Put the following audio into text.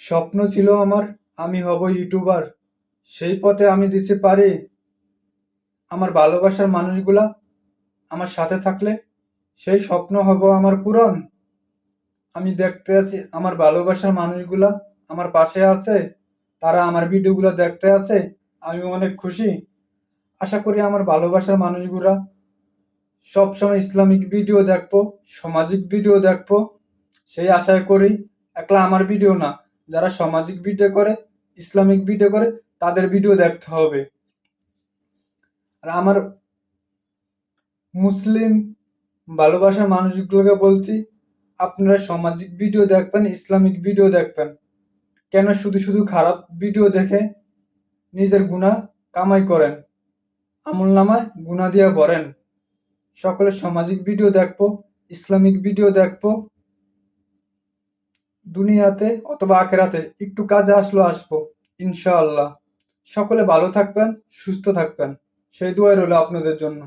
স্বপ্ন ছিল আমার, আমি হব ইউটিউবার। সেই পথে আমি দিতে পারি। আমার ভালোবাসার মানুষগুলা আমার সাথে থাকলে সেই স্বপ্ন হব আমার পূরণ। আমি দেখতে আছি আমার ভালোবাসার মানুষগুলা আমার পাশে আছে, তারা আমার ভিডিওগুলো দেখতে আছে। আমি অনেক খুশি। আশা করি আমার ভালোবাসার মানুষগুলা সবসময় ইসলামিক ভিডিও দেখবো, সামাজিক ভিডিও দেখবো, সেই আশায় করি। একলা আমার ভিডিও না, যারা সামাজিক ভিডিও করে, ইসলামিক ভিডিও করে, তাদের ভিডিও দেখতে হবে। আর আমার মুসলিম ভালোবাসার মানুষগুলোকে বলছি, আপনারা সামাজিক ভিডিও দেখবেন, ইসলামিক ভিডিও দেখবেন। কেন শুধু শুধু খারাপ ভিডিও দেখে নিজের গুনাহ কামাই করেন, আমলনামায় গুনাহ দিয়ে ভরেন। সকলে সামাজিক ভিডিও দেখবো, ইসলামিক ভিডিও দেখবো। দুনিয়াতে অথবা আখেরাতে একটু কাজে আসবো ইনশাআল্লাহ। সকলে ভালো থাকবেন, সুস্থ থাকবেন, সেই দোয়াই রইল আপনাদের জন্য।